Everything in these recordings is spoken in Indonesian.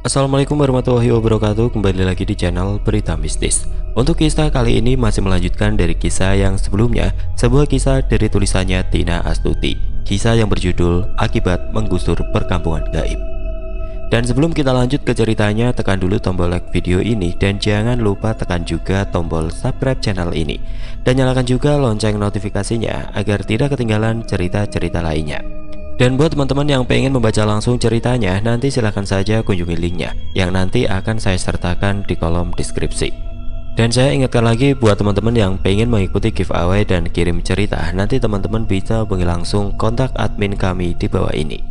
Assalamualaikum warahmatullahi wabarakatuh. Kembali lagi di channel Berita Mistis. Untuk kisah kali ini masih melanjutkan dari kisah yang sebelumnya, sebuah kisah dari tulisannya Tina Astuti. Kisah yang berjudul Akibat Menggusur Perkampungan Gaib. Dan sebelum kita lanjut ke ceritanya, tekan dulu tombol like video ini dan jangan lupa tekan juga tombol subscribe channel ini. Dan nyalakan juga lonceng notifikasinya agar tidak ketinggalan cerita-cerita lainnya. Dan buat teman-teman yang pengen membaca langsung ceritanya, nanti silahkan saja kunjungi linknya yang nanti akan saya sertakan di kolom deskripsi. Dan saya ingatkan lagi buat teman-teman yang pengen mengikuti giveaway dan kirim cerita, nanti teman-teman bisa hubungi langsung kontak admin kami di bawah ini.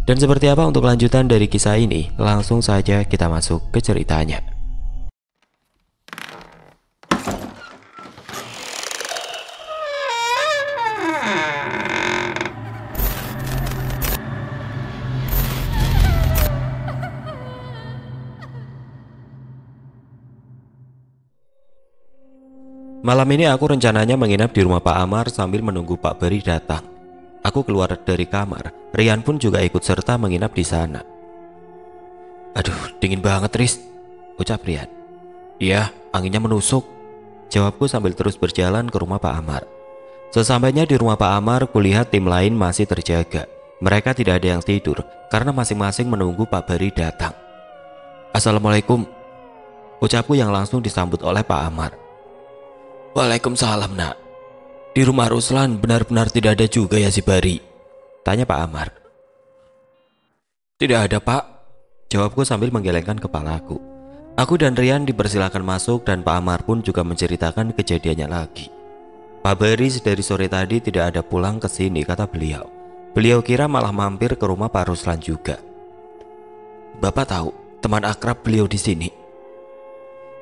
Dan seperti apa untuk lanjutan dari kisah ini, langsung saja kita masuk ke ceritanya. Malam ini aku rencananya menginap di rumah Pak Amar sambil menunggu Pak Beri datang. Aku keluar dari kamar, Rian pun juga ikut serta menginap di sana. Aduh, dingin banget, Riz, ucap Rian. Iya, anginnya menusuk, jawabku sambil terus berjalan ke rumah Pak Amar. Sesampainya di rumah Pak Amar, kulihat tim lain masih terjaga. Mereka tidak ada yang tidur karena masing-masing menunggu Pak Beri datang. Assalamualaikum, ucapku yang langsung disambut oleh Pak Amar. Waalaikumsalam, nak. Di rumah Ruslan benar-benar tidak ada juga ya si Bari? Tanya Pak Amar. Tidak ada, Pak, jawabku sambil menggelengkan kepalaku. Aku dan Rian dipersilakan masuk dan Pak Amar pun juga menceritakan kejadiannya lagi. Pak Bari dari sore tadi tidak ada pulang ke sini, kata beliau. Beliau kira malah mampir ke rumah Pak Ruslan juga. Bapak tahu teman akrab beliau di sini?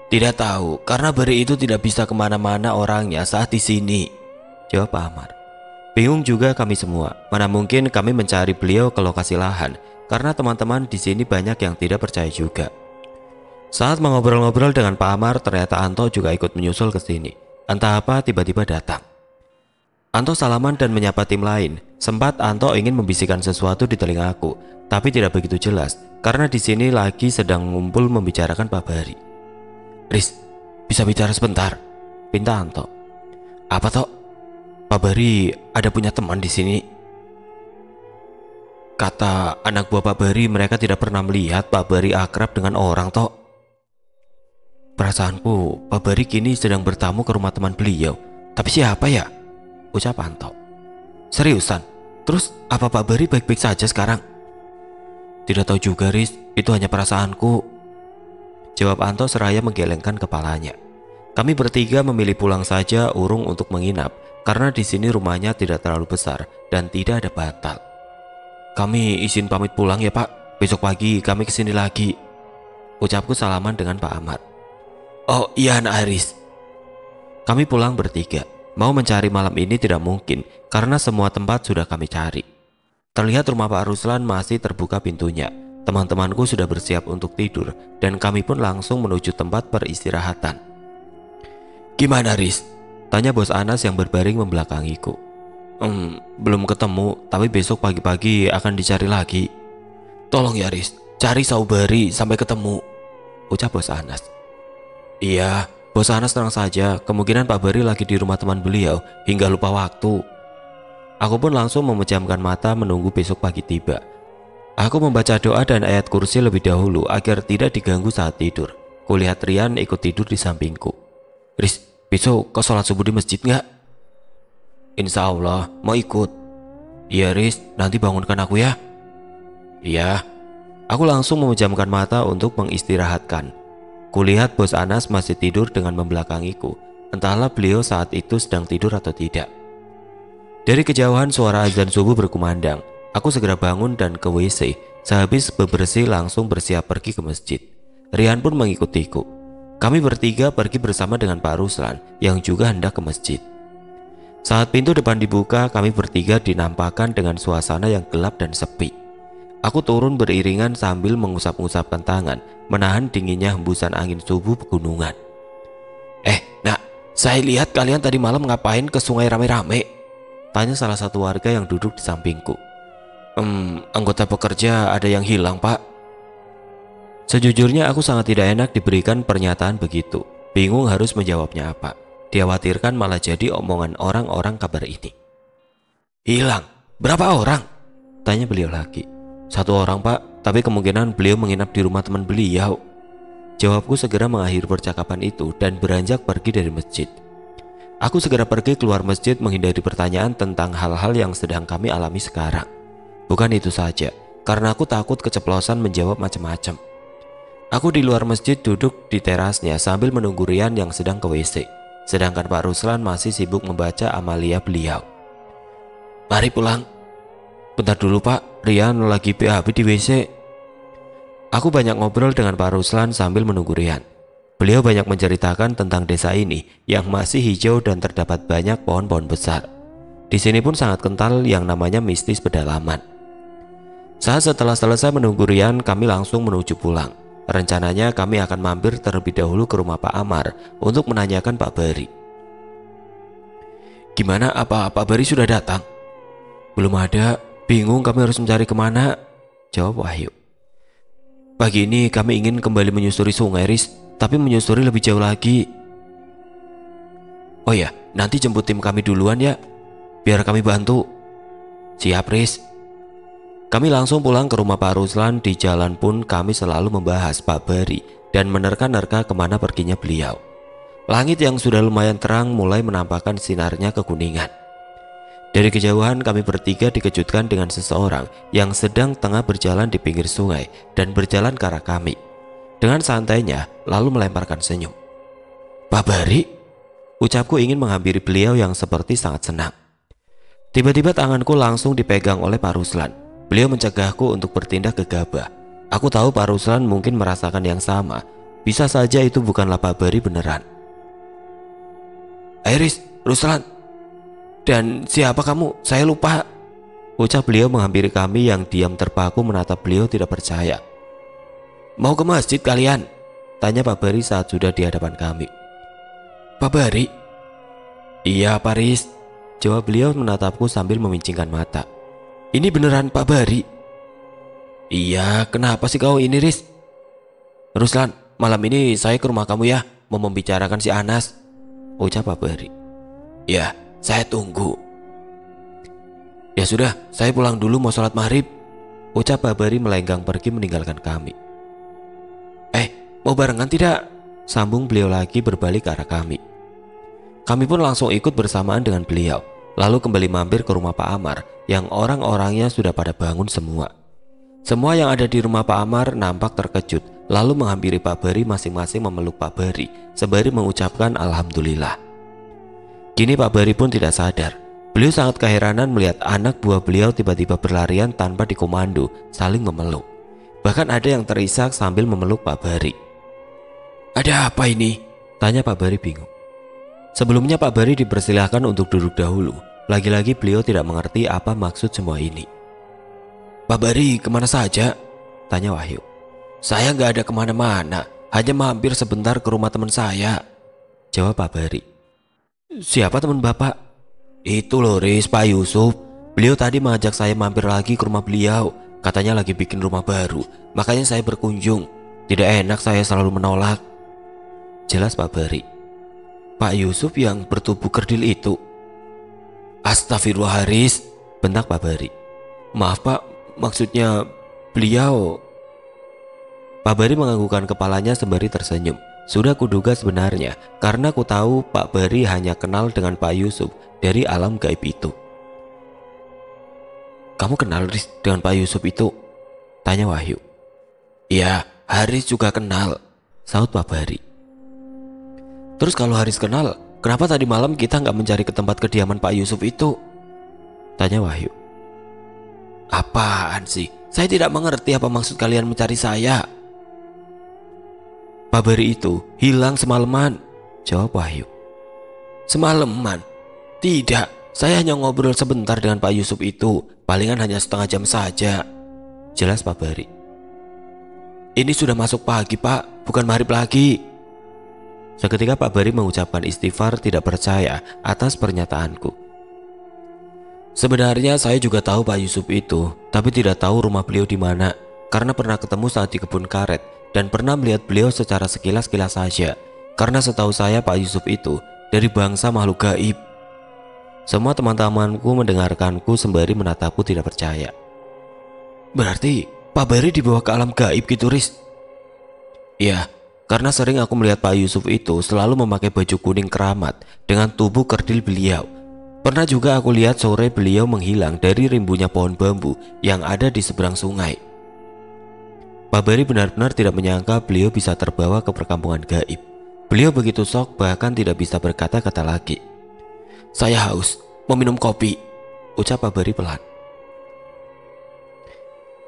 Tidak tahu, karena Beri itu tidak bisa kemana-mana orangnya saat di sini, jawab Pak Amar. Bingung juga kami semua, mana mungkin kami mencari beliau ke lokasi lahan, karena teman-teman di sini banyak yang tidak percaya juga. Saat mengobrol-ngobrol dengan Pak Amar, ternyata Anto juga ikut menyusul ke sini. Entah apa tiba-tiba datang. Anto salaman dan menyapa tim lain. Sempat Anto ingin membisikkan sesuatu di telingaku, tapi tidak begitu jelas, karena di sini lagi sedang ngumpul membicarakan Pak Bari. Riz, bisa bicara sebentar? Pinta Anto. Apa toh? Pak Bari ada punya teman di sini. Kata anak buah Pak Bari, mereka tidak pernah melihat Pak Bari akrab dengan orang toh. Perasaanku, Pak Bari kini sedang bertamu ke rumah teman beliau. Tapi siapa ya? Ucap Anto. Seriusan? Terus apa Pak Bari baik-baik saja sekarang? Tidak tahu juga, Riz. Itu hanya perasaanku, jawab Anto seraya menggelengkan kepalanya. Kami bertiga memilih pulang saja urung untuk menginap karena di sini rumahnya tidak terlalu besar dan tidak ada batal. Kami izin pamit pulang ya, Pak. Besok pagi kami kesini lagi, ucapku salaman dengan Pak Amar. Oh iya, Nak Haris. Kami pulang bertiga. Mau mencari malam ini tidak mungkin karena semua tempat sudah kami cari. Terlihat rumah Pak Ruslan masih terbuka pintunya. Teman-temanku sudah bersiap untuk tidur dan kami pun langsung menuju tempat peristirahatan. Gimana, Riz? Tanya bos Anas yang berbaring membelakangiku. Belum ketemu, tapi besok pagi-pagi akan dicari lagi. Tolong ya, Riz, cari Saubari sampai ketemu, ucap bos Anas. Iya, bos Anas tenang saja, kemungkinan Pak Bari lagi di rumah teman beliau hingga lupa waktu. Aku pun langsung memejamkan mata menunggu besok pagi tiba. Aku membaca doa dan ayat kursi lebih dahulu agar tidak diganggu saat tidur. Kulihat Rian ikut tidur di sampingku. Riz, besok kau sholat subuh di masjid nggak? Insya Allah mau ikut. Iya, Riz, nanti bangunkan aku ya. Iya. Aku langsung memejamkan mata untuk mengistirahatkan. Kulihat bos Anas masih tidur dengan membelakangiku. Entahlah beliau saat itu sedang tidur atau tidak. Dari kejauhan suara azan subuh berkumandang. Aku segera bangun dan ke WC. Sehabis bebersih langsung bersiap pergi ke masjid. Rian pun mengikutiku. Kami bertiga pergi bersama dengan Pak Ruslan yang juga hendak ke masjid. Saat pintu depan dibuka, kami bertiga dinampakkan dengan suasana yang gelap dan sepi. Aku turun beriringan sambil mengusap-ngusapkan tangan, menahan dinginnya hembusan angin subuh pegunungan. Nak, saya lihat kalian tadi malam ngapain ke sungai rame-rame? Tanya salah satu warga yang duduk di sampingku. Anggota pekerja ada yang hilang, Pak. Sejujurnya aku sangat tidak enak diberikan pernyataan begitu. Bingung harus menjawabnya apa. Dikhawatirkan malah jadi omongan orang-orang kabar ini. Hilang? Berapa orang? Tanya beliau lagi. Satu orang pak, tapi kemungkinan beliau menginap di rumah teman beliau. Jawabku segera mengakhiri percakapan itu dan beranjak pergi dari masjid. Aku segera pergi keluar masjid menghindari pertanyaan tentang hal-hal yang sedang kami alami sekarang. Bukan itu saja, karena aku takut keceplosan menjawab macam-macam. Aku di luar masjid duduk di terasnya sambil menunggu Rian yang sedang ke WC. Sedangkan Pak Ruslan masih sibuk membaca amalia beliau. Mari pulang. Bentar dulu Pak, Rian lagi PHP di WC. Aku banyak ngobrol dengan Pak Ruslan sambil menunggu Rian. Beliau banyak menceritakan tentang desa ini yang masih hijau dan terdapat banyak pohon-pohon besar. Di sini pun sangat kental yang namanya mistis pedalaman. Saat setelah selesai menunggu Rian, kami langsung menuju pulang. Rencananya kami akan mampir terlebih dahulu ke rumah Pak Amar untuk menanyakan Pak Bari. Gimana, apa Pak Bari sudah datang? Belum ada, bingung kami harus mencari kemana, jawab Wahyu. Pagi ini kami ingin kembali menyusuri sungai Riz, tapi menyusuri lebih jauh lagi. Oh ya, nanti jemput tim kami duluan ya, biar kami bantu. Siap Riz. Kami langsung pulang ke rumah Pak Ruslan. Di jalan pun kami selalu membahas Pak Bari dan menerka-nerka kemana perginya beliau. Langit yang sudah lumayan terang mulai menampakkan sinarnya kekuningan. Dari kejauhan kami bertiga dikejutkan dengan seseorang yang sedang tengah berjalan di pinggir sungai dan berjalan ke arah kami. Dengan santainya lalu melemparkan senyum. Pak Bari? Ucapku ingin menghampiri beliau yang seperti sangat senang. Tiba-tiba tanganku langsung dipegang oleh Pak Ruslan. Beliau mencegahku untuk bertindak gegabah. Aku tahu Pak Ruslan mungkin merasakan yang sama. Bisa saja itu bukanlah Pak Bari beneran. Iris, Ruslan. Dan siapa kamu? Saya lupa. Ucap beliau menghampiri kami yang diam terpaku menatap beliau tidak percaya. Mau ke masjid kalian? Tanya Pak Bari saat sudah di hadapan kami. Pak Bari? Iya Pak Riz, jawab beliau menatapku sambil memincingkan mata. Ini beneran Pak Bari? Iya, kenapa sih kau ini Riz? Ruslan, malam ini saya ke rumah kamu ya, mau membicarakan si Anas, ucap Pak Bari. Ya, saya tunggu. Ya sudah, saya pulang dulu mau sholat maghrib, ucap Pak Bari melenggang pergi meninggalkan kami. Mau barengan tidak? Sambung beliau lagi berbalik ke arah kami. Kami pun langsung ikut bersamaan dengan beliau. Lalu kembali mampir ke rumah Pak Amar yang orang-orangnya sudah pada bangun semua. Semua yang ada di rumah Pak Amar nampak terkejut, lalu menghampiri Pak Bari masing-masing memeluk Pak Bari sembari mengucapkan Alhamdulillah. Kini Pak Bari pun tidak sadar. Beliau sangat keheranan melihat anak buah beliau tiba-tiba berlarian tanpa dikomando saling memeluk. Bahkan ada yang terisak sambil memeluk Pak Bari. Ada apa ini? Tanya Pak Bari bingung. Sebelumnya Pak Bari dipersilahkan untuk duduk dahulu. Lagi-lagi beliau tidak mengerti apa maksud semua ini. Pak Bari kemana saja? Tanya Wahyu. Saya nggak ada kemana-mana, hanya mampir sebentar ke rumah teman saya, jawab Pak Bari. Siapa teman bapak? Itu loh Riz, Pak Yusuf. Beliau tadi mengajak saya mampir lagi ke rumah beliau. Katanya lagi bikin rumah baru, makanya saya berkunjung. Tidak enak saya selalu menolak, jelas Pak Bari. Pak Yusuf yang bertubuh kerdil itu? Astagfirullah Haris, bentak Pak Bari. Maaf Pak, maksudnya beliau. Pak Bari menganggukkan kepalanya sembari tersenyum. Sudah kuduga sebenarnya, karena ku tahu Pak Bari hanya kenal dengan Pak Yusuf dari alam gaib itu. Kamu kenal Riz dengan Pak Yusuf itu? Tanya Wahyu. Iya, Haris juga kenal, saut Pak Bari. Terus kalau Haris kenal, kenapa tadi malam kita nggak mencari ke tempat kediaman Pak Yusuf itu? Tanya Wahyu. Apaan sih? Saya tidak mengerti apa maksud kalian mencari saya. Pak Bari itu hilang semalaman, jawab Wahyu. Semalaman? Tidak, saya hanya ngobrol sebentar dengan Pak Yusuf itu. Palingan hanya setengah jam saja, jelas Pak Bari. Ini sudah masuk pagi Pak, bukan maghrib lagi. Seketika Pak Bari mengucapkan istighfar tidak percaya atas pernyataanku. Sebenarnya saya juga tahu Pak Yusuf itu, tapi tidak tahu rumah beliau di mana, karena pernah ketemu saat di kebun karet dan pernah melihat beliau secara sekilas-kilas saja. Karena setahu saya Pak Yusuf itu dari bangsa makhluk gaib. Semua teman-temanku mendengarkanku sembari menatapku tidak percaya. Berarti Pak Bari dibawa ke alam gaib gitu, Riz? Iya, karena sering aku melihat Pak Yusuf itu selalu memakai baju kuning keramat dengan tubuh kerdil beliau. Pernah juga aku lihat sore beliau menghilang dari rimbunya pohon bambu yang ada di seberang sungai. Pak Bari benar-benar tidak menyangka beliau bisa terbawa ke perkampungan gaib. Beliau begitu shock bahkan tidak bisa berkata-kata lagi. Saya haus, mau minum kopi, ucap Pak Bari pelan.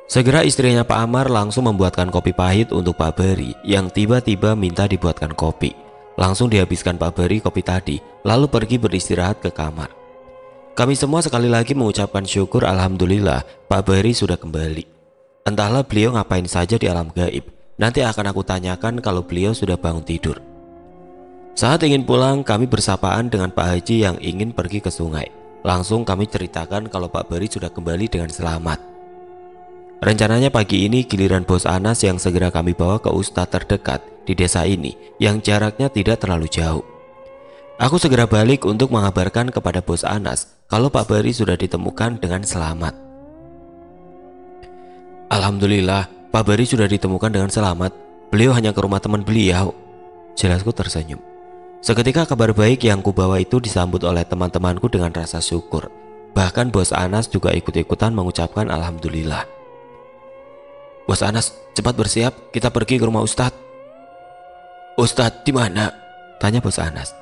Segera istrinya Pak Amar langsung membuatkan kopi pahit untuk Pak Bari yang tiba-tiba minta dibuatkan kopi. Langsung dihabiskan Pak Bari kopi tadi, lalu pergi beristirahat ke kamar. Kami semua sekali lagi mengucapkan syukur alhamdulillah Pak Bari sudah kembali. Entahlah beliau ngapain saja di alam gaib. Nanti akan aku tanyakan kalau beliau sudah bangun tidur. Saat ingin pulang, kami bersapaan dengan Pak Haji yang ingin pergi ke sungai. Langsung kami ceritakan kalau Pak Bari sudah kembali dengan selamat. Rencananya pagi ini giliran Bos Anas yang segera kami bawa ke ustadz terdekat di desa ini yang jaraknya tidak terlalu jauh. Aku segera balik untuk mengabarkan kepada Bos Anas kalau Pak Bari sudah ditemukan dengan selamat. Alhamdulillah, Pak Bari sudah ditemukan dengan selamat. Beliau hanya ke rumah teman beliau. Jelasku tersenyum. Seketika kabar baik yang kubawa itu disambut oleh teman-temanku dengan rasa syukur. Bahkan Bos Anas juga ikut-ikutan mengucapkan alhamdulillah. Bos Anas, cepat bersiap, kita pergi ke rumah Ustadz. Ustadz di mana? Tanya Bos Anas.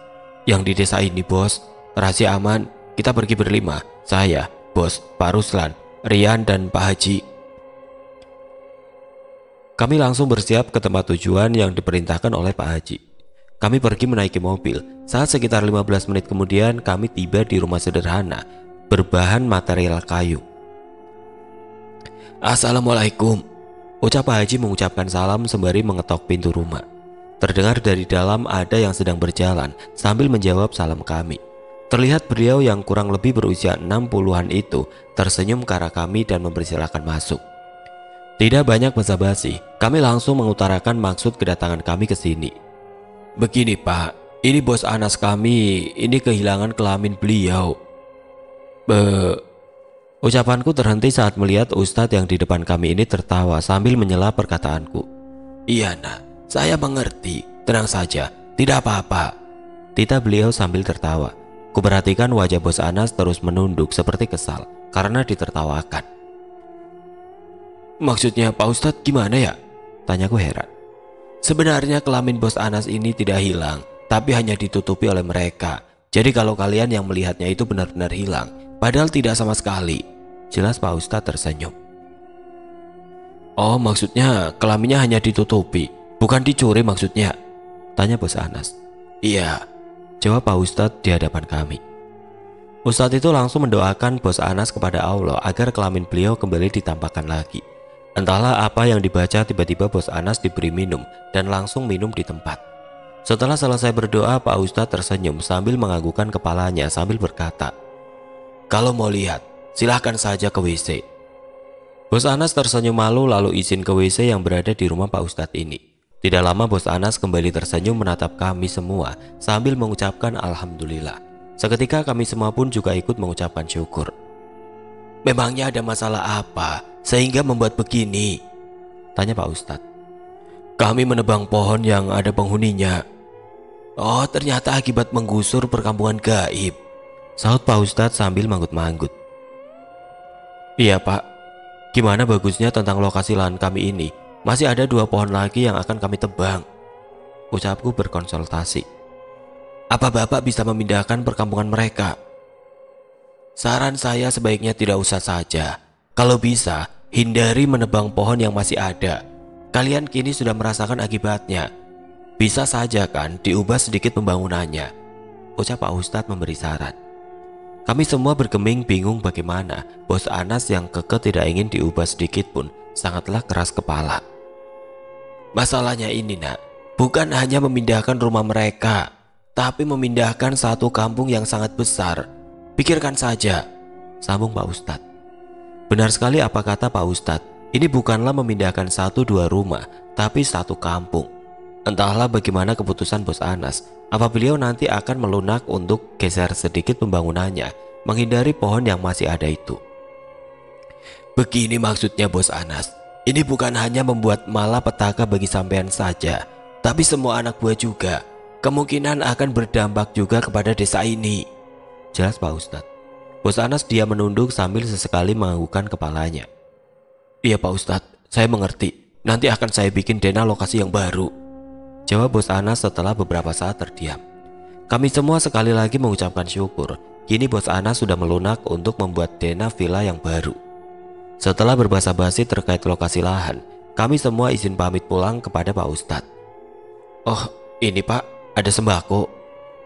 Yang di desa ini, Bos. Rahasia aman, kita pergi berlima. Saya, Bos, Pak Ruslan, Rian, dan Pak Haji. Kami langsung bersiap ke tempat tujuan yang diperintahkan oleh Pak Haji. Kami pergi menaiki mobil. Saat sekitar 15 menit kemudian kami tiba di rumah sederhana berbahan material kayu. Assalamualaikum, ucap Pak Haji mengucapkan salam sembari mengetok pintu rumah. Terdengar dari dalam ada yang sedang berjalan sambil menjawab salam kami. Terlihat beliau yang kurang lebih berusia 60-an itu tersenyum ke arah kami dan mempersilahkan masuk. Tidak banyak basa-basi, kami langsung mengutarakan maksud kedatangan kami ke sini. Begini Pak, ini Bos Anas kami, ini kehilangan kelamin beliau. Ucapanku terhenti saat melihat Ustadz yang di depan kami ini tertawa sambil menyela perkataanku. Iya nak, saya mengerti, tenang saja, tidak apa-apa, tita beliau sambil tertawa. Kuperhatikan wajah Bos Anas terus menunduk seperti kesal karena ditertawakan. Maksudnya Pak Ustadz gimana ya? Tanyaku heran. Sebenarnya kelamin Bos Anas ini tidak hilang, tapi hanya ditutupi oleh mereka. Jadi kalau kalian yang melihatnya itu benar-benar hilang, padahal tidak sama sekali. Jelas Pak Ustadz tersenyum. Oh, maksudnya kelaminnya hanya ditutupi, bukan dicuri maksudnya? Tanya Bos Anas. Iya, jawab Pak Ustadz di hadapan kami. Ustadz itu langsung mendoakan Bos Anas kepada Allah agar kelamin beliau kembali ditampakkan lagi. Entahlah apa yang dibaca, tiba-tiba Bos Anas diberi minum dan langsung minum di tempat. Setelah selesai berdoa, Pak Ustadz tersenyum sambil menganggukkan kepalanya sambil berkata, kalau mau lihat, silahkan saja ke WC. Bos Anas tersenyum malu lalu izin ke WC yang berada di rumah Pak Ustadz ini. Tidak lama Bos Anas kembali tersenyum menatap kami semua sambil mengucapkan alhamdulillah. Seketika kami semua pun juga ikut mengucapkan syukur. Memangnya ada masalah apa sehingga membuat begini? Tanya Pak Ustadz. Kami menebang pohon yang ada penghuninya. Oh, ternyata akibat menggusur perkampungan gaib, sahut Pak Ustadz sambil manggut-manggut. Iya Pak, gimana bagusnya tentang lokasi lahan kami ini? Masih ada 2 pohon lagi yang akan kami tebang, ucapku berkonsultasi. Apa Bapak bisa memindahkan perkampungan mereka? Saran saya sebaiknya tidak usah saja. Kalau bisa, hindari menebang pohon yang masih ada. Kalian kini sudah merasakan akibatnya. Bisa saja kan diubah sedikit pembangunannya, ucap Pak Ustadz memberi saran. Kami semua bergeming bingung bagaimana Bos Anas yang kekeh tidak ingin diubah sedikit pun sangatlah keras kepala. Masalahnya ini nak, bukan hanya memindahkan rumah mereka, tapi memindahkan satu kampung yang sangat besar. Pikirkan saja, sambung Pak Ustadz. Benar sekali apa kata Pak Ustadz. Ini bukanlah memindahkan satu dua rumah, tapi satu kampung. Entahlah bagaimana keputusan Bos Anas, apa beliau nanti akan melunak untuk geser sedikit pembangunannya, menghindari pohon yang masih ada itu. Begini maksudnya Bos Anas, ini bukan hanya membuat malapetaka bagi sampean saja, tapi semua anak buah juga. Kemungkinan akan berdampak juga kepada desa ini, jelas Pak Ustadz. Bos Anas dia menunduk sambil sesekali menganggukkan kepalanya. Iya Pak Ustadz, saya mengerti. Nanti akan saya bikin Dena lokasi yang baru, jawab Bos Anas setelah beberapa saat terdiam. Kami semua sekali lagi mengucapkan syukur. Kini Bos Anas sudah melunak untuk membuat Dena villa yang baru. Setelah berbasa-basi terkait lokasi lahan, kami semua izin pamit pulang kepada Pak Ustadz. Oh ini Pak, ada sembako,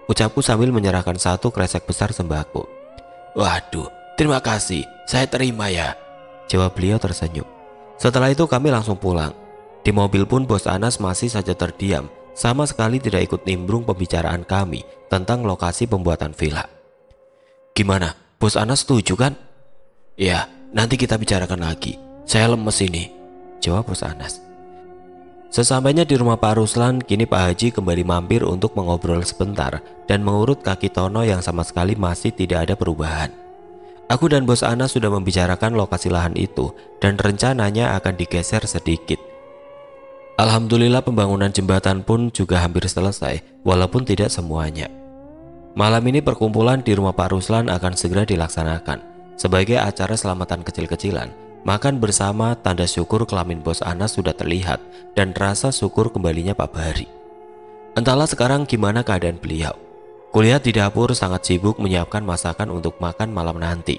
ucapku sambil menyerahkan satu kresek besar sembako. Waduh, terima kasih, saya terima ya, jawab beliau tersenyum. Setelah itu kami langsung pulang. Di mobil pun Bos Anas masih saja terdiam, sama sekali tidak ikut nimbrung pembicaraan kami tentang lokasi pembuatan villa. Gimana, Bos Anas setuju kan? Ya, nanti kita bicarakan lagi. Saya lemes ini, jawab Bos Anas. Sesampainya di rumah Pak Ruslan, kini Pak Haji kembali mampir untuk mengobrol sebentar dan mengurut kaki Tono yang sama sekali masih tidak ada perubahan. Aku dan Bos Anas sudah membicarakan lokasi lahan itu dan rencananya akan digeser sedikit. Alhamdulillah pembangunan jembatan pun juga hampir selesai, walaupun tidak semuanya. Malam ini perkumpulan di rumah Pak Ruslan akan segera dilaksanakan sebagai acara selamatan kecil-kecilan. Makan bersama, tanda syukur kelamin Bos Anas sudah terlihat dan rasa syukur kembalinya Pak Bahari. Entahlah sekarang gimana keadaan beliau. Kulihat di dapur sangat sibuk menyiapkan masakan untuk makan malam nanti.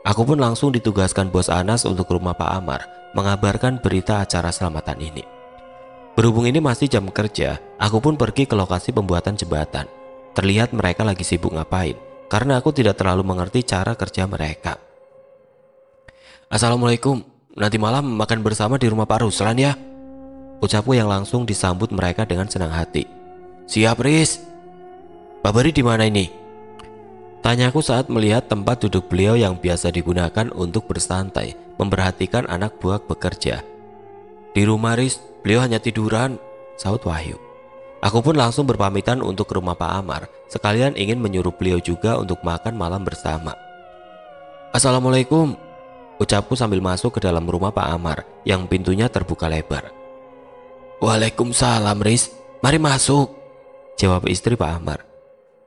Aku pun langsung ditugaskan Bos Anas untuk rumah Pak Amar mengabarkan berita acara selamatan ini. Berhubung ini masih jam kerja, aku pun pergi ke lokasi pembuatan jembatan. Terlihat mereka lagi sibuk ngapain, karena aku tidak terlalu mengerti cara kerja mereka. Assalamualaikum, nanti malam makan bersama di rumah Pak Ruslan ya, ucapku yang langsung disambut mereka dengan senang hati. Siap Riz. Pak Bari di mana ini? Tanyaku saat melihat tempat duduk beliau yang biasa digunakan untuk bersantai, memperhatikan anak buah bekerja. Di rumah Riz, beliau hanya tiduran, sahut Wahyu. Aku pun langsung berpamitan untuk ke rumah Pak Amar, sekalian ingin menyuruh beliau juga untuk makan malam bersama. Assalamualaikum, ucapku sambil masuk ke dalam rumah Pak Amar yang pintunya terbuka lebar. Waalaikumsalam Riz, mari masuk, jawab istri Pak Amar.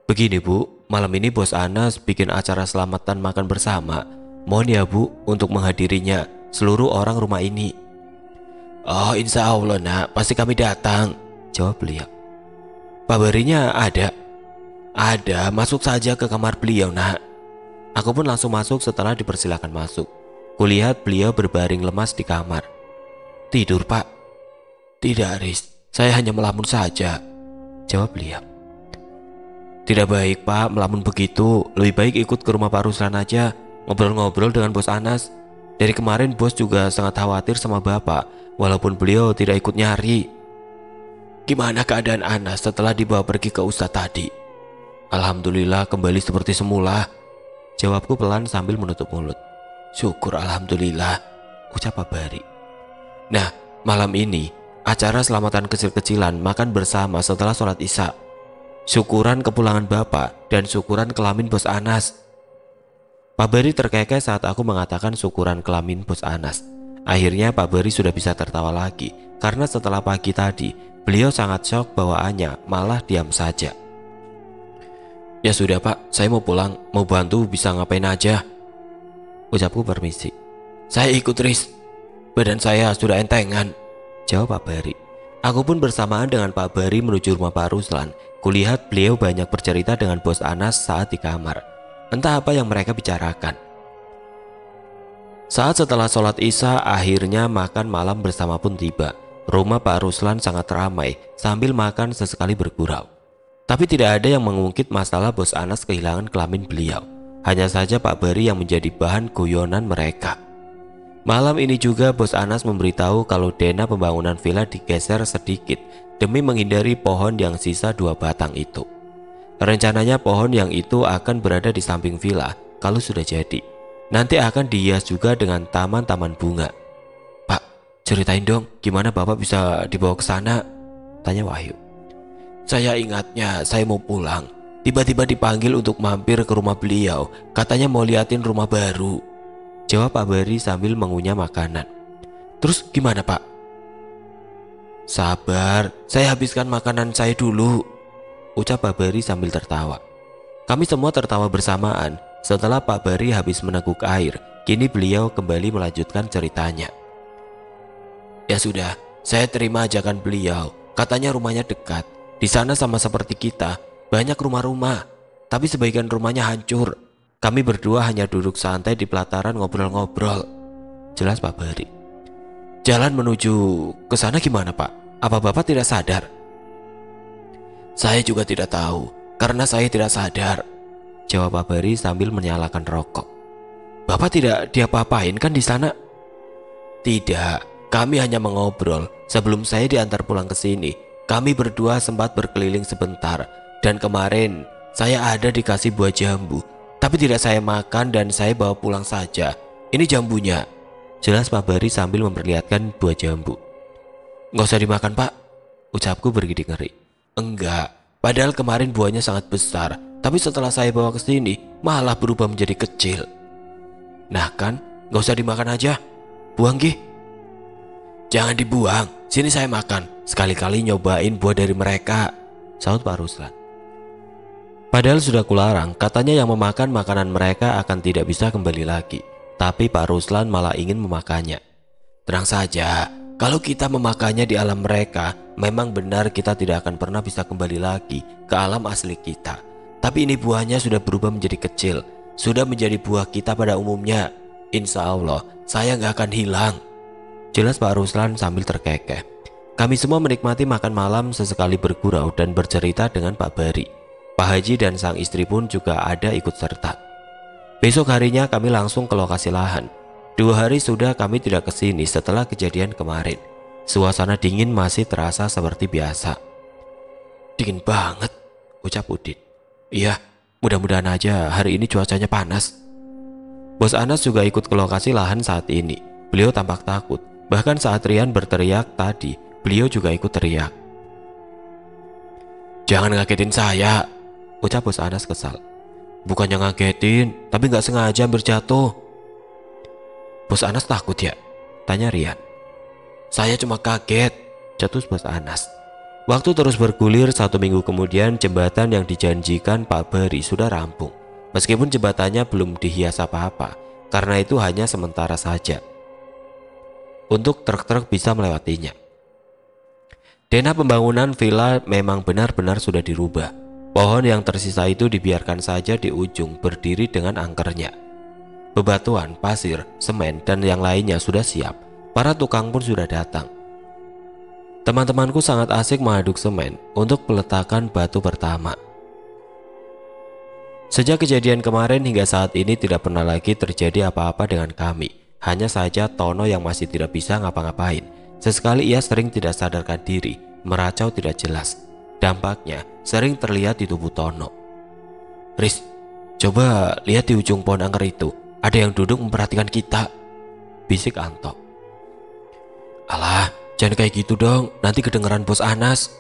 Begini Bu, malam ini Bos Anas bikin acara selamatan makan bersama. Mohon ya Bu untuk menghadirinya seluruh orang rumah ini. Oh insya Allah nak, pasti kami datang, jawab beliau. Pak Barinya ada? Ada, masuk saja ke kamar beliau nak. Aku pun langsung masuk setelah dipersilakan masuk. Kulihat beliau berbaring lemas di kamar. Tidur Pak? Tidak Riz, saya hanya melamun saja, jawab beliau. Tidak baik Pak melamun begitu, lebih baik ikut ke rumah Pak Ruslan aja, ngobrol-ngobrol dengan Bos Anas. Dari kemarin Bos juga sangat khawatir sama Bapak, walaupun beliau tidak ikut nyari. Gimana keadaan Anas setelah dibawa pergi ke Ustadz tadi? Alhamdulillah kembali seperti semula, jawabku pelan sambil menutup mulut. Syukur alhamdulillah, ucap Pak Bari. Nah, malam ini acara selamatan kecil-kecilan makan bersama setelah sholat isya. Syukuran kepulangan Bapak dan syukuran kelamin Bos Anas. Pak Bari terkekeh saat aku mengatakan syukuran kelamin Bos Anas. Akhirnya Pak Bari sudah bisa tertawa lagi karena setelah pagi tadi beliau sangat syok bawaannya malah diam saja. Ya sudah Pak, saya mau pulang, mau bantu bisa ngapain aja, ucapku permisi. Saya ikut Riz, badan saya sudah entengan, jawab Pak Bari. Aku pun bersamaan dengan Pak Bari menuju rumah Pak Ruslan. Kulihat beliau banyak bercerita dengan Bos Anas saat di kamar. Entah apa yang mereka bicarakan. Saat setelah sholat isya, akhirnya makan malam bersama pun tiba. Rumah Pak Ruslan sangat ramai, sambil makan sesekali bergurau. Tapi tidak ada yang mengungkit masalah Bos Anas kehilangan kelamin beliau. Hanya saja Pak Bari yang menjadi bahan guyonan mereka. Malam ini juga Bos Anas memberitahu kalau dana pembangunan villa digeser sedikit demi menghindari pohon yang sisa 2 batang itu. Rencananya pohon yang itu akan berada di samping villa kalau sudah jadi. Nanti akan dihias juga dengan taman-taman bunga. Pak, Ceritain dong, gimana Bapak bisa dibawa ke sana? Tanya Wahyu. Saya ingatnya saya mau pulang. Tiba-tiba dipanggil untuk mampir ke rumah beliau. Katanya mau liatin rumah baru. Jawab Pak Bari sambil mengunyah makanan. Terus gimana Pak? Sabar, saya habiskan makanan saya dulu, ucap Pak Bari sambil tertawa. Kami semua tertawa bersamaan. Setelah Pak Bari habis meneguk air, kini beliau kembali melanjutkan ceritanya. Ya sudah, saya terima ajakan beliau. Katanya rumahnya dekat. Di sana sama seperti kita, banyak rumah-rumah, tapi sebagian rumahnya hancur. Kami berdua hanya duduk santai di pelataran ngobrol-ngobrol. Jelas Pak Bari. Jalan menuju ke sana gimana Pak? Apa Bapak tidak sadar? Saya juga tidak tahu, karena saya tidak sadar, jawab Pak Bari sambil menyalakan rokok. Bapak tidak diapa-apain kan di sana? Tidak, kami hanya mengobrol. Sebelum saya diantar pulang ke sini, kami berdua sempat berkeliling sebentar. Dan kemarin saya ada dikasih buah jambu, tapi tidak saya makan dan saya bawa pulang saja. Ini jambunya, jelas Pak Bari sambil memperlihatkan buah jambu. Nggak usah dimakan Pak, ucapku bergidik ngeri. Enggak, padahal kemarin buahnya sangat besar, tapi setelah saya bawa ke sini malah berubah menjadi kecil. Nah kan, nggak usah dimakan aja, buang gih. Jangan dibuang, sini saya makan. Sekali-kali nyobain buah dari mereka, sahut Pak Ruslan. Padahal sudah kularang, katanya yang memakan makanan mereka akan tidak bisa kembali lagi. Tapi Pak Ruslan malah ingin memakannya. Tenang saja, kalau kita memakannya di alam mereka, memang benar kita tidak akan pernah bisa kembali lagi ke alam asli kita. Tapi ini buahnya sudah berubah menjadi kecil, sudah menjadi buah kita pada umumnya. Insya Allah, saya nggak akan hilang, jelas Pak Ruslan sambil terkekeh. Kami semua menikmati makan malam sesekali bergurau dan bercerita dengan Pak Bari. Pak Haji dan sang istri pun juga ada ikut serta. Besok harinya kami langsung ke lokasi lahan. 2 hari sudah kami tidak ke sini setelah kejadian kemarin. Suasana dingin masih terasa seperti biasa. Dingin banget, ucap Udin. Iya, mudah-mudahan aja hari ini cuacanya panas. Bos Anas juga ikut ke lokasi lahan saat ini. Beliau tampak takut. Bahkan saat Rian berteriak tadi, beliau juga ikut teriak. Jangan ngagetin saya, ucap Bos Anas kesal. Bukannya ngagetin, tapi nggak sengaja berjatuh. Bos Anas takut ya? Tanya Rian. Saya cuma kaget, cetus Bos Anas. Waktu terus bergulir. 1 minggu kemudian jembatan yang dijanjikan Pak Bari sudah rampung. Meskipun jembatannya belum dihias apa-apa, karena itu hanya sementara saja untuk truk-truk bisa melewatinya. Denah pembangunan villa memang benar-benar sudah dirubah. Pohon yang tersisa itu dibiarkan saja di ujung berdiri dengan angkernya. Bebatuan, pasir, semen, dan yang lainnya sudah siap. Para tukang pun sudah datang. Teman-temanku sangat asik mengaduk semen untuk peletakan batu pertama. Sejak kejadian kemarin hingga saat ini tidak pernah lagi terjadi apa-apa dengan kami. Hanya saja Tono yang masih tidak bisa ngapa-ngapain. Sesekali ia sering tidak sadarkan diri, meracau tidak jelas. Dampaknya sering terlihat di tubuh Tono. Riz, coba lihat di ujung pohon angker itu. Ada yang duduk memperhatikan kita, bisik Anto. Alah, jangan kayak gitu dong, nanti kedengeran Bos Anas.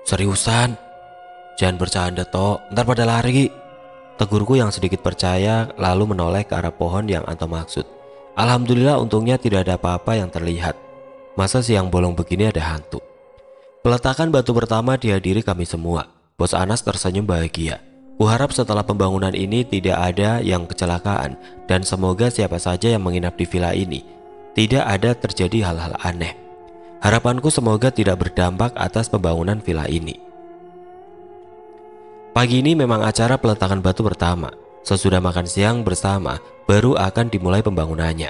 Seriusan, jangan bercanda toh, ntar pada lari, tegurku yang sedikit percaya lalu menoleh ke arah pohon yang Anto maksud. Alhamdulillah untungnya tidak ada apa-apa yang terlihat. Masa siang bolong begini ada hantu. Peletakan batu pertama dihadiri kami semua. Bos Anas tersenyum bahagia. Kuharap setelah pembangunan ini tidak ada yang kecelakaan dan semoga siapa saja yang menginap di villa ini tidak ada terjadi hal-hal aneh. Harapanku semoga tidak berdampak atas pembangunan villa ini. Pagi ini memang acara peletakan batu pertama. Sesudah makan siang bersama baru akan dimulai pembangunannya.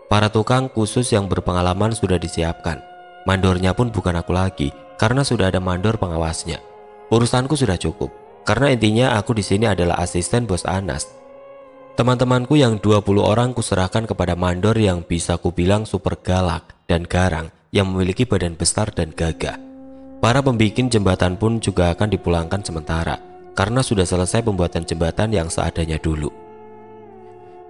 Para tukang khusus yang berpengalaman sudah disiapkan. Mandornya pun bukan aku lagi karena sudah ada mandor pengawasnya. Urusanku sudah cukup. Karena intinya aku di sini adalah asisten Bos Anas. Teman-temanku yang 20 orang kuserahkan kepada mandor yang bisa kubilang super galak dan garang yang memiliki badan besar dan gagah. Para pembikin jembatan pun juga akan dipulangkan sementara karena sudah selesai pembuatan jembatan yang seadanya dulu.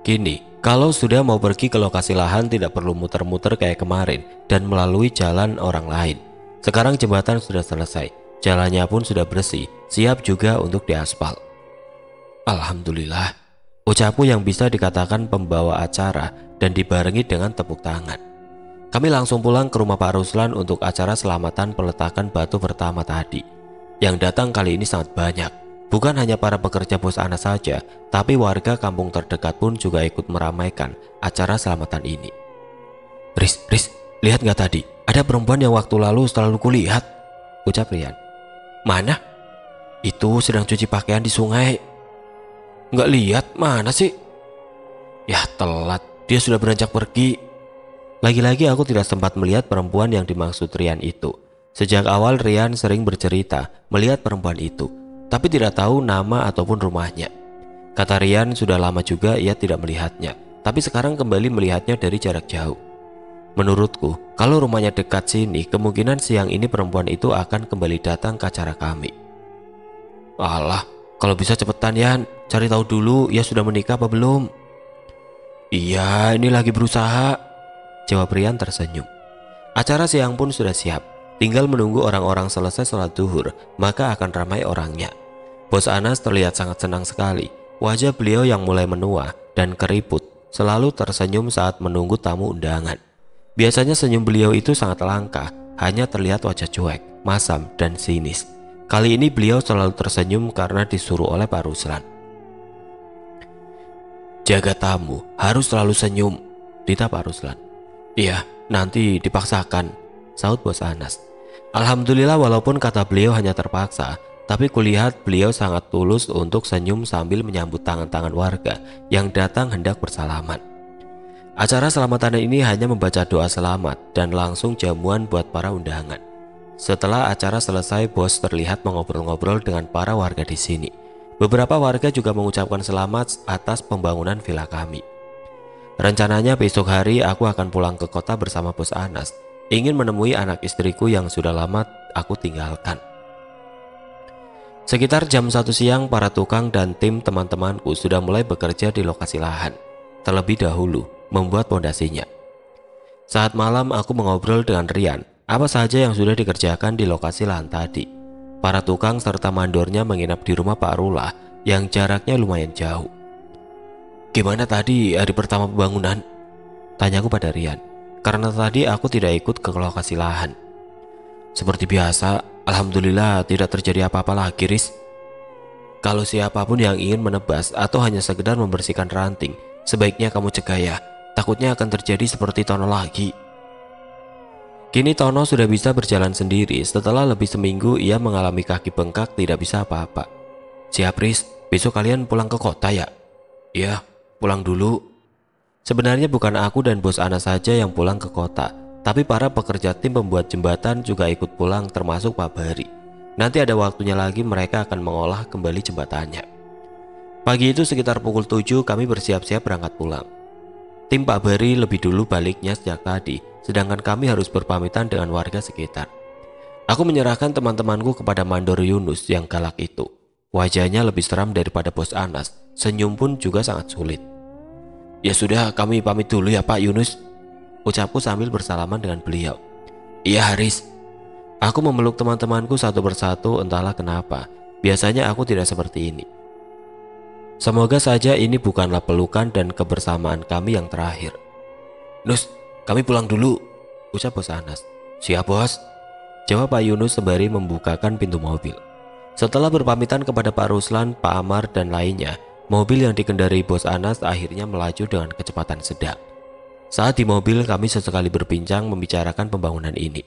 Kini, kalau sudah mau pergi ke lokasi lahan tidak perlu muter-muter kayak kemarin dan melalui jalan orang lain. Sekarang jembatan sudah selesai, jalannya pun sudah bersih, siap juga untuk diaspal. Alhamdulillah, ucapku yang bisa dikatakan pembawa acara dan dibarengi dengan tepuk tangan. Kami langsung pulang ke rumah Pak Ruslan untuk acara selamatan peletakan batu pertama tadi. Yang datang kali ini sangat banyak. Bukan hanya para pekerja Bos Anas saja, tapi warga kampung terdekat pun juga ikut meramaikan acara selamatan ini. Riz, lihat gak tadi? Ada perempuan yang waktu lalu selalu kulihat, ucap Rian. Mana? Itu sedang cuci pakaian di sungai. Nggak lihat, mana sih? Ya telat, dia sudah beranjak pergi. Lagi-lagi aku tidak sempat melihat perempuan yang dimaksud Rian itu. Sejak awal Rian sering bercerita melihat perempuan itu, tapi tidak tahu nama ataupun rumahnya. Kata Rian sudah lama juga ia tidak melihatnya, tapi sekarang kembali melihatnya dari jarak jauh. Menurutku, kalau rumahnya dekat sini, kemungkinan siang ini perempuan itu akan kembali datang ke acara kami. Alah, kalau bisa cepetan Yan, cari tahu dulu ia sudah menikah apa belum. Iya, ini lagi berusaha, jawab Rian tersenyum. Acara siang pun sudah siap, tinggal menunggu orang-orang selesai sholat duhur, maka akan ramai orangnya. Bos Anas terlihat sangat senang sekali. Wajah beliau yang mulai menua dan keriput selalu tersenyum saat menunggu tamu undangan. Biasanya senyum beliau itu sangat langka, hanya terlihat wajah cuek, masam, dan sinis. Kali ini beliau selalu tersenyum karena disuruh oleh Pak Ruslan. Jaga tamu harus selalu senyum, titah Pak Ruslan. Iya, nanti dipaksakan, sahut Bos Anas. Alhamdulillah walaupun kata beliau hanya terpaksa, tapi kulihat beliau sangat tulus untuk senyum sambil menyambut tangan-tangan warga yang datang hendak bersalaman. Acara selamatan ini hanya membaca doa selamat dan langsung jamuan buat para undangan. Setelah acara selesai, bos terlihat mengobrol-ngobrol dengan para warga di sini. Beberapa warga juga mengucapkan selamat atas pembangunan villa kami. Rencananya besok hari aku akan pulang ke kota bersama Bos Anas, ingin menemui anak istriku yang sudah lama aku tinggalkan. Sekitar jam 1 siang, para tukang dan tim teman-temanku sudah mulai bekerja di lokasi lahan, terlebih dahulu membuat pondasinya. Saat malam aku mengobrol dengan Rian, apa saja yang sudah dikerjakan di lokasi lahan tadi. Para tukang serta mandornya menginap di rumah Pak Rula yang jaraknya lumayan jauh. Gimana tadi hari pertama pembangunan? Tanyaku pada Rian, karena tadi aku tidak ikut ke lokasi lahan. Seperti biasa, alhamdulillah tidak terjadi apa-apa lagi, Riz. Kalau siapapun yang ingin menebas atau hanya sekedar membersihkan ranting, sebaiknya kamu cegah ya, takutnya akan terjadi seperti Tono lagi. Kini Tono sudah bisa berjalan sendiri. Setelah lebih seminggu ia mengalami kaki bengkak, tidak bisa apa-apa. Siap, Riz, besok kalian pulang ke kota ya? Iya, pulang dulu. Sebenarnya bukan aku dan Bos Anas saja yang pulang ke kota, tapi para pekerja tim pembuat jembatan juga ikut pulang, termasuk Pak Bari. Nanti ada waktunya lagi mereka akan mengolah kembali jembatannya. Pagi itu sekitar pukul 7 kami bersiap-siap berangkat pulang. Tim Pak Bari lebih dulu baliknya sejak tadi, sedangkan kami harus berpamitan dengan warga sekitar. Aku menyerahkan teman-temanku kepada Mandor Yunus yang galak itu. Wajahnya lebih seram daripada Bos Anas, senyum pun juga sangat sulit. Ya sudah, kami pamit dulu ya Pak Yunus, ucapku sambil bersalaman dengan beliau. Iya Haris. Aku memeluk teman-temanku satu persatu, entahlah kenapa. Biasanya aku tidak seperti ini. Semoga saja ini bukanlah pelukan dan kebersamaan kami yang terakhir. Nus, kami pulang dulu, ucap Bos Anas. Siap bos, jawab Pak Yunus sembari membukakan pintu mobil. Setelah berpamitan kepada Pak Ruslan, Pak Amar dan lainnya, mobil yang dikendarai Bos Anas akhirnya melaju dengan kecepatan sedang. Saat di mobil kami sesekali berbincang membicarakan pembangunan ini.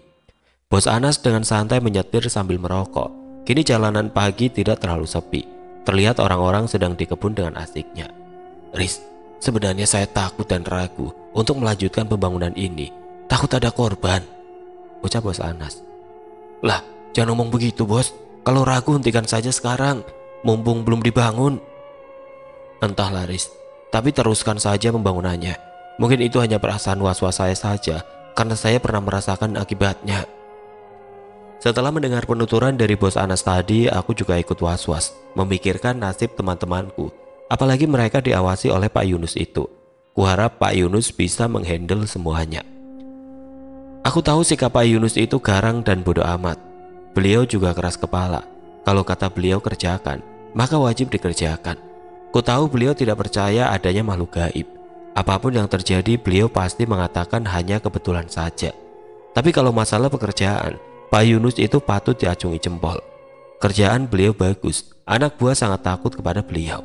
Bos Anas dengan santai menyetir sambil merokok. Kini jalanan pagi tidak terlalu sepi. Terlihat orang-orang sedang di kebun dengan asiknya. Riz, sebenarnya saya takut dan ragu untuk melanjutkan pembangunan ini. Takut ada korban, ucap Bos Anas. Lah, jangan ngomong begitu bos. Kalau ragu hentikan saja sekarang, mumpung belum dibangun. Entahlah Riz, tapi teruskan saja pembangunannya. Mungkin itu hanya perasaan was-was saya saja, karena saya pernah merasakan akibatnya. Setelah mendengar penuturan dari Bos Anas tadi, aku juga ikut was-was, memikirkan nasib teman-temanku. Apalagi mereka diawasi oleh Pak Yunus itu. Kuharap Pak Yunus bisa menghandle semuanya. Aku tahu sikap Pak Yunus itu garang dan bodoh amat. Beliau juga keras kepala. Kalau kata beliau kerjakan, maka wajib dikerjakan. Ku tahu beliau tidak percaya adanya makhluk gaib. Apapun yang terjadi, beliau pasti mengatakan hanya kebetulan saja. Tapi kalau masalah pekerjaan, Pak Yunus itu patut diacungi jempol. Kerjaan beliau bagus, anak buah sangat takut kepada beliau.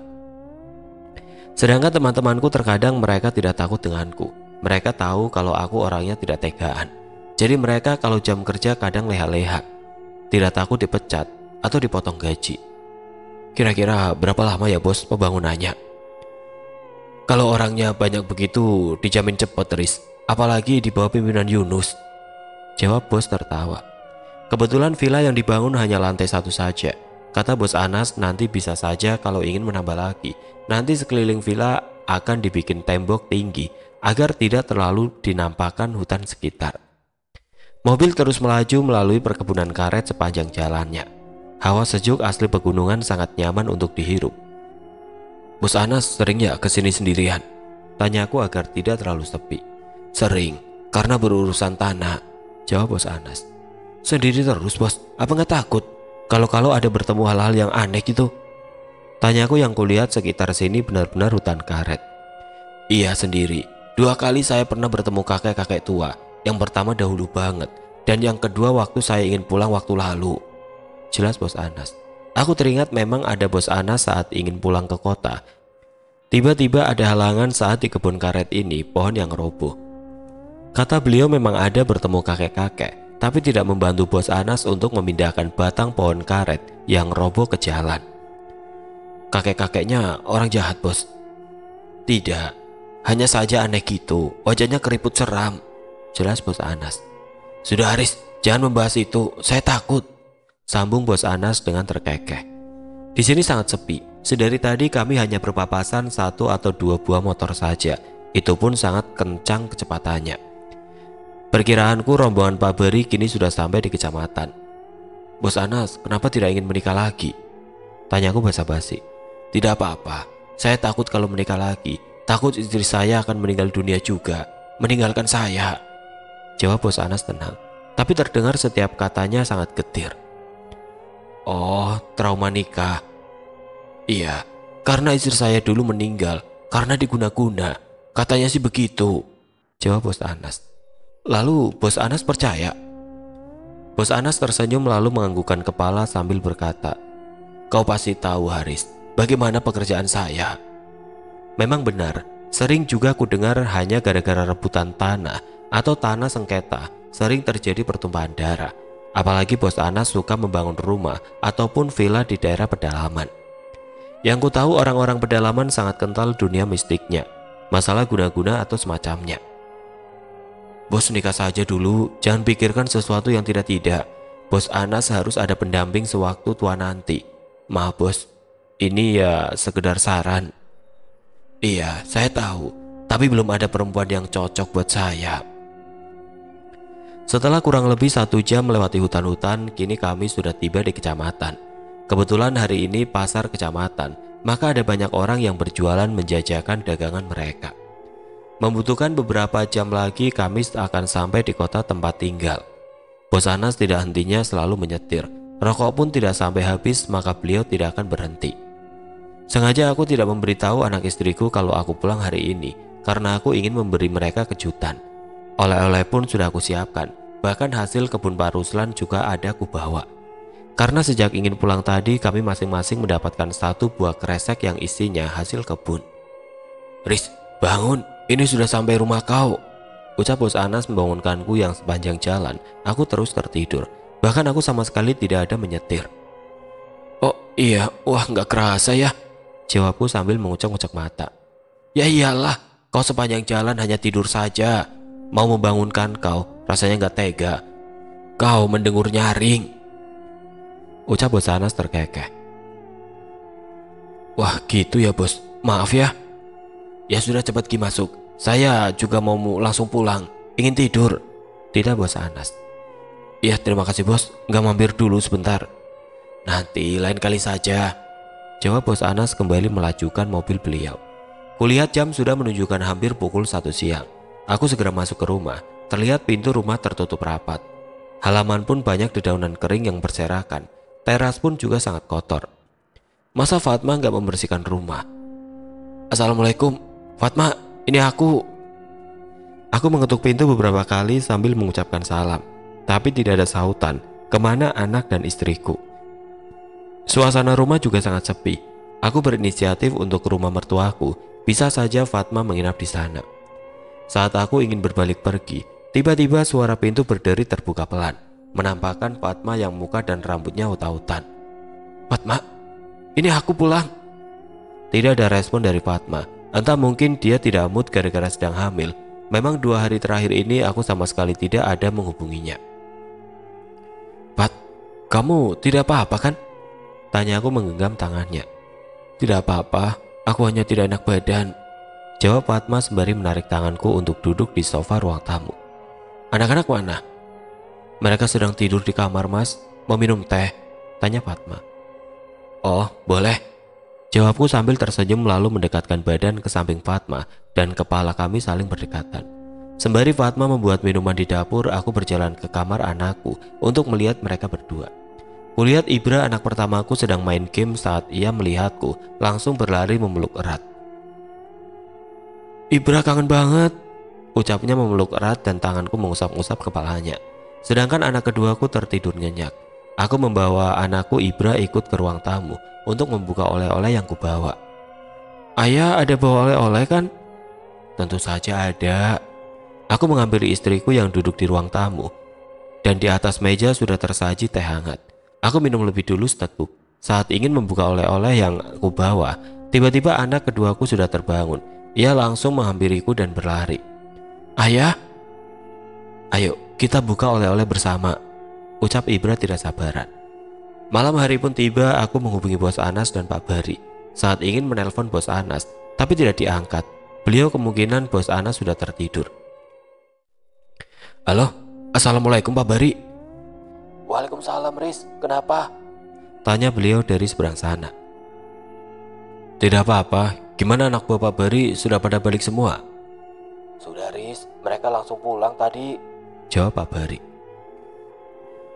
Sedangkan teman-temanku terkadang mereka tidak takut denganku. Mereka tahu kalau aku orangnya tidak tegaan. Jadi mereka kalau jam kerja kadang leha-leha. Tidak takut dipecat atau dipotong gaji. Kira-kira berapa lama ya bos pembangunannya? Kalau orangnya banyak begitu dijamin cepat Riz. Apalagi di bawah pimpinan Yunus. Jawab bos tertawa. Kebetulan villa yang dibangun hanya lantai 1 saja. Kata bos Anas nanti bisa saja kalau ingin menambah lagi. Nanti sekeliling villa akan dibikin tembok tinggi agar tidak terlalu dinampakkan hutan sekitar. Mobil terus melaju melalui perkebunan karet sepanjang jalannya. Hawa sejuk asli pegunungan sangat nyaman untuk dihirup. Bos Anas sering ya kesini sendirian? Tanyaku agar tidak terlalu sepi. Sering, karena berurusan tanah. Jawab bos Anas. Sendiri terus bos, apa nggak takut? Kalau ada bertemu hal-hal yang aneh gitu? Tanyaku yang kulihat sekitar sini benar-benar hutan karet. Iya sendiri. 2 kali saya pernah bertemu kakek-kakek tua. Yang pertama dahulu banget. Dan yang kedua waktu saya ingin pulang waktu lalu. Jelas bos Anas. Aku teringat memang ada bos Anas saat ingin pulang ke kota. Tiba-tiba ada halangan saat di kebun karet ini pohon yang roboh. Kata beliau memang ada bertemu kakek-kakek. Tapi tidak membantu bos Anas untuk memindahkan batang pohon karet yang roboh ke jalan. Kakek-kakeknya orang jahat bos? Tidak, hanya saja aneh gitu, wajahnya keriput seram. Jelas bos Anas. Sudah Haris, jangan membahas itu, saya takut. Sambung bos Anas dengan terkekeh. Di sini sangat sepi, sedari tadi kami hanya berpapasan 1 atau 2 buah motor saja. Itu pun sangat kencang kecepatannya. Perkiraanku rombongan Pak Beri kini sudah sampai di kecamatan. Bos Anas, kenapa tidak ingin menikah lagi? Tanyaku basa-basi. Tidak apa-apa, saya takut kalau menikah lagi. Takut istri saya akan meninggal dunia juga, meninggalkan saya. Jawab bos Anas tenang, tapi terdengar setiap katanya sangat getir. Oh, trauma nikah. Iya, karena istri saya dulu meninggal, karena diguna-guna. Katanya sih begitu. Jawab bos Anas. Lalu bos Anas percaya? Bos Anas tersenyum lalu menganggukkan kepala sambil berkata, kau pasti tahu Haris, bagaimana pekerjaan saya. Memang benar, sering juga ku dengar hanya gara-gara rebutan tanah atau tanah sengketa sering terjadi pertumpahan darah. Apalagi bos Anas suka membangun rumah ataupun villa di daerah pedalaman. Yang ku tahu orang-orang pedalaman sangat kental dunia mistiknya, masalah guna-guna atau semacamnya. Bos nikah saja dulu, jangan pikirkan sesuatu yang tidak-tidak. Bos Anas harus ada pendamping sewaktu tua nanti. Maaf bos, ini ya sekedar saran. Iya, saya tahu, tapi belum ada perempuan yang cocok buat saya. Setelah kurang lebih 1 jam melewati hutan-hutan, kini kami sudah tiba di kecamatan. Kebetulan hari ini pasar kecamatan, maka ada banyak orang yang berjualan menjajakan dagangan mereka. Membutuhkan beberapa jam lagi kami akan sampai di kota tempat tinggal. Bos Anas tidak hentinya selalu menyetir. Rokok pun tidak sampai habis, maka beliau tidak akan berhenti. Sengaja aku tidak memberitahu anak istriku kalau aku pulang hari ini, karena aku ingin memberi mereka kejutan. Oleh-oleh pun sudah aku siapkan, bahkan hasil kebun Pak Ruslan juga ada aku bawa. Karena sejak ingin pulang tadi, kami masing-masing mendapatkan 1 buah kresek yang isinya hasil kebun. Riz, bangun, ini sudah sampai rumah kau. Ucap bos Anas membangunkanku yang sepanjang jalan, aku terus tertidur. Bahkan aku sama sekali tidak ada menyetir. Oh iya, wah nggak kerasa ya. Jawabku sambil mengucek-ngucek mata. Ya iyalah, kau sepanjang jalan hanya tidur saja. Mau membangunkan kau, rasanya nggak tega. Kau mendengur nyaring. Ucap bos Anas terkekeh. Wah gitu ya bos, maaf ya. Ya sudah cepat Ki masuk. Saya juga mau langsung pulang. Ingin tidur. Tidak bos Anas. Ya terima kasih bos. Nggak mampir dulu sebentar. Nanti lain kali saja. jawab bos Anas kembali melajukan mobil beliau. Kulihat jam sudah menunjukkan hampir pukul 1 siang. Aku segera masuk ke rumah. Terlihat pintu rumah tertutup rapat. Halaman pun banyak dedaunan kering yang berserakan. Teras pun juga sangat kotor. Masa Fatma nggak membersihkan rumah? Assalamualaikum, Fatma, ini aku. Aku mengetuk pintu beberapa kali sambil mengucapkan salam. Tapi tidak ada sautan. Kemana anak dan istriku? Suasana rumah juga sangat sepi. Aku berinisiatif untuk ke rumah mertuaku. Bisa saja Fatma menginap di sana. Saat aku ingin berbalik pergi, tiba-tiba suara pintu berderi terbuka pelan, menampakkan Fatma yang muka dan rambutnya utal-utan. Fatma, ini aku pulang. Tidak ada respon dari Fatma. Entah mungkin dia tidak mood gara-gara sedang hamil. Memang 2 hari terakhir ini aku sama sekali tidak ada menghubunginya. Pat, kamu tidak apa-apa kan? Tanya aku menggenggam tangannya. Tidak apa-apa, aku hanya tidak enak badan, jawab Fatma sembari menarik tanganku untuk duduk di sofa ruang tamu. Anak-anak mana? Mereka sedang tidur di kamar, Mas. Mau minum teh? Tanya Fatma. Oh, boleh, jawabku sambil tersenyum lalu mendekatkan badan ke samping Fatma dan kepala kami saling berdekatan. Sembari Fatma membuat minuman di dapur, aku berjalan ke kamar anakku untuk melihat mereka berdua. Kulihat Ibra, anak pertamaku, sedang main game. Saat ia melihatku, langsung berlari memeluk erat. Ibra kangen banget, ucapnya memeluk erat dan tanganku mengusap-usap kepalanya. Sedangkan anak keduaku tertidur nyenyak. Aku membawa anakku Ibra ikut ke ruang tamu untuk membuka oleh-oleh yang kubawa. Ayah ada bawa oleh-oleh kan? Tentu saja ada. Aku menghampiri istriku yang duduk di ruang tamu, dan di atas meja sudah tersaji teh hangat. Aku minum lebih dulu seteguk. Saat ingin membuka oleh-oleh yang aku bawa, tiba-tiba anak keduaku sudah terbangun. Ia langsung menghampiriku dan berlari. Ayah, ayo kita buka oleh-oleh bersama, ucap Ibra tidak sabaran. Malam hari pun tiba. Aku menghubungi bos Anas dan Pak Bari. Saat ingin menelpon bos Anas, tapi tidak diangkat. Beliau kemungkinan bos Anas sudah tertidur. Halo, assalamualaikum Pak Bari. Waalaikumsalam Riz, kenapa? Tanya beliau dari seberang sana. Tidak apa-apa, gimana anak buah Pak Bari, sudah pada balik semua? Sudah Riz, mereka langsung pulang tadi, jawab Pak Bari.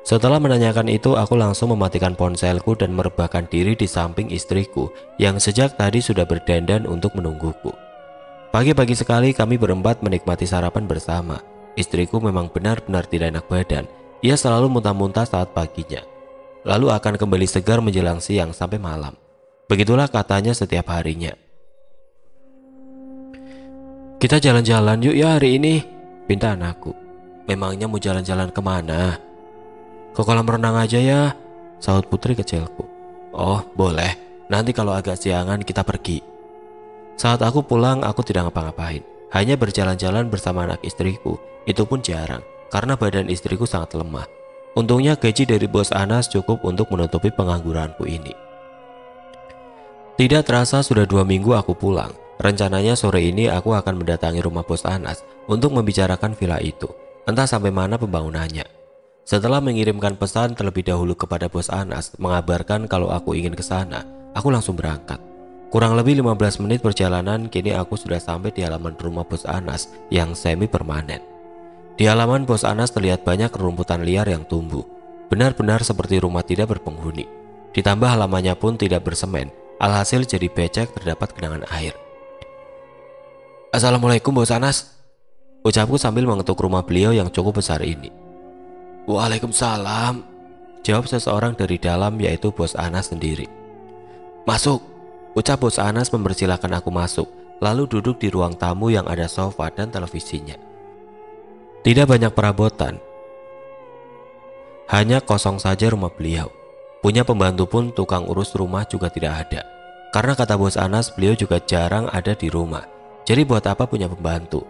Setelah menanyakan itu, aku langsung mematikan ponselku dan merebahkan diri di samping istriku yang sejak tadi sudah berdandan untuk menungguku. Pagi-pagi sekali kami berempat menikmati sarapan bersama. Istriku memang benar-benar tidak enak badan. Ia selalu muntah-muntah saat paginya, lalu akan kembali segar menjelang siang sampai malam. Begitulah katanya setiap harinya. Kita jalan-jalan yuk ya hari ini, pinta anakku. Memangnya mau jalan-jalan kemana? Ke kolam renang aja ya, sahut putri kecilku. Oh boleh, nanti kalau agak siangan kita pergi. Saat aku pulang, aku tidak ngapa-ngapain, hanya berjalan-jalan bersama anak istriku. Itu pun jarang, karena badan istriku sangat lemah. Untungnya gaji dari bos Anas cukup untuk menutupi pengangguranku ini. Tidak terasa sudah 2 minggu aku pulang. Rencananya sore ini aku akan mendatangi rumah bos Anas untuk membicarakan villa itu. Entah sampai mana pembangunannya. Setelah mengirimkan pesan terlebih dahulu kepada bos Anas mengabarkan kalau aku ingin ke sana, aku langsung berangkat. Kurang lebih 15 menit perjalanan, kini aku sudah sampai di halaman rumah bos Anas yang semi permanen. Di halaman bos Anas terlihat banyak rumputan liar yang tumbuh. Benar-benar seperti rumah tidak berpenghuni. Ditambah halamannya pun tidak bersemen. Alhasil jadi becek, terdapat genangan air. Assalamualaikum bos Anas, ucapku sambil mengetuk rumah beliau yang cukup besar ini. Waalaikumsalam, jawab seseorang dari dalam, yaitu bos Anas sendiri. Masuk, ucap bos Anas mempersilahkan aku masuk, lalu duduk di ruang tamu yang ada sofa dan televisinya. Tidak banyak perabotan, hanya kosong saja rumah beliau. Punya pembantu pun tukang urus rumah juga tidak ada. Karena kata bos Anas, beliau juga jarang ada di rumah. Jadi buat apa punya pembantu?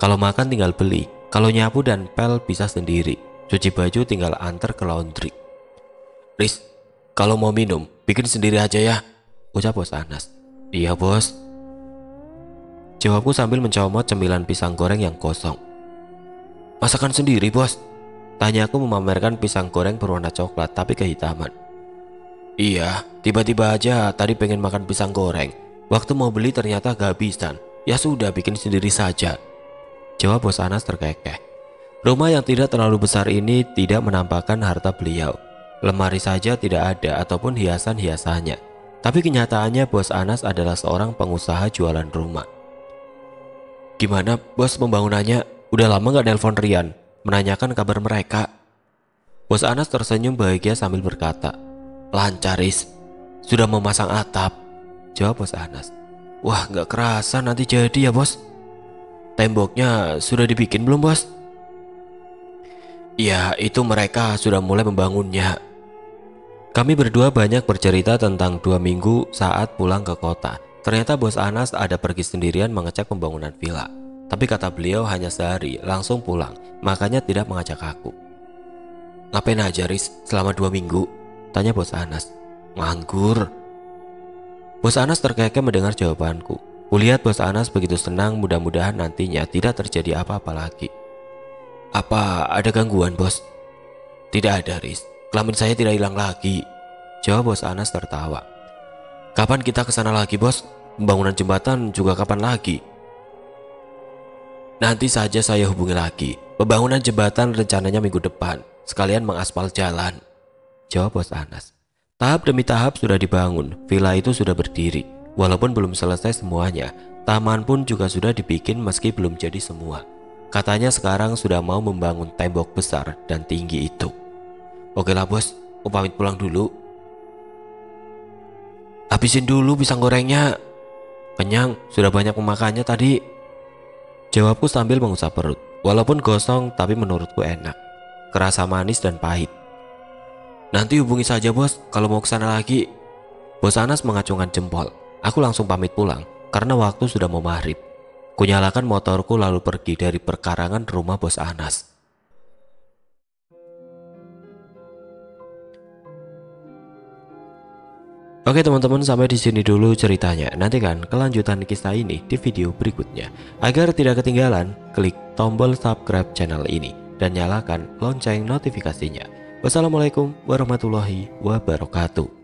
Kalau makan tinggal beli, kalau nyapu dan pel bisa sendiri, cuci baju tinggal antar ke laundry. Riz, kalau mau minum, bikin sendiri aja ya, ucap bos Anas. Iya bos, jawabku sambil mencomot cemilan pisang goreng yang kosong. Masakan sendiri bos? Tanyaku memamerkan pisang goreng berwarna coklat tapi kehitaman. Iya, tiba-tiba aja tadi pengen makan pisang goreng. Waktu mau beli ternyata kehabisan. Ya sudah, bikin sendiri saja, jawab bos Anas terkekeh. Rumah yang tidak terlalu besar ini tidak menampakkan harta beliau. Lemari saja tidak ada ataupun hiasan-hiasannya. Tapi kenyataannya bos Anas adalah seorang pengusaha jualan rumah. Gimana bos pembangunannya? Udah lama gak nelpon Rian menanyakan kabar mereka. Bos Anas tersenyum bahagia sambil berkata, lancar Is, sudah memasang atap, jawab bos Anas. Wah, gak kerasa nanti jadi ya bos. Temboknya sudah dibikin belum bos? Ya, itu mereka sudah mulai membangunnya. Kami berdua banyak bercerita tentang 2 minggu saat pulang ke kota. Ternyata bos Anas ada pergi sendirian mengecek pembangunan villa. Tapi kata beliau hanya sehari langsung pulang, makanya tidak mengajak aku. Ngapain aja Riz selama 2 minggu? Tanya bos Anas. Nganggur. Bos Anas terkekeh mendengar jawabanku. Kulihat bos Anas begitu senang, mudah-mudahan nantinya tidak terjadi apa-apa lagi. Apa ada gangguan bos? Tidak ada Riz, kelamin saya tidak hilang lagi, jawab bos Anas tertawa. Kapan kita kesana lagi bos? Pembangunan jembatan juga kapan lagi? Nanti saja saya hubungi lagi. Pembangunan jembatan rencananya minggu depan, sekalian mengaspal jalan, jawab bos Anas. Tahap demi tahap sudah dibangun, villa itu sudah berdiri. Walaupun belum selesai semuanya, taman pun juga sudah dibikin meski belum jadi semua. Katanya sekarang sudah mau membangun tembok besar dan tinggi itu. Oke lah bos, aku pamit pulang dulu. Habisin dulu pisang gorengnya. Kenyang, sudah banyak memakannya tadi, jawabku sambil mengusap perut. Walaupun gosong tapi menurutku enak, kerasa manis dan pahit. Nanti hubungi saja bos kalau mau kesana lagi. Bos Anas mengacungkan jempol. Aku langsung pamit pulang karena waktu sudah mau maghrib. Kunyalakan motorku lalu pergi dari perkarangan rumah bos Anas. Oke teman-teman, sampai di sini dulu ceritanya. Nantikan kelanjutan kisah ini di video berikutnya. Agar tidak ketinggalan, klik tombol subscribe channel ini dan nyalakan lonceng notifikasinya. Wassalamualaikum warahmatullahi wabarakatuh.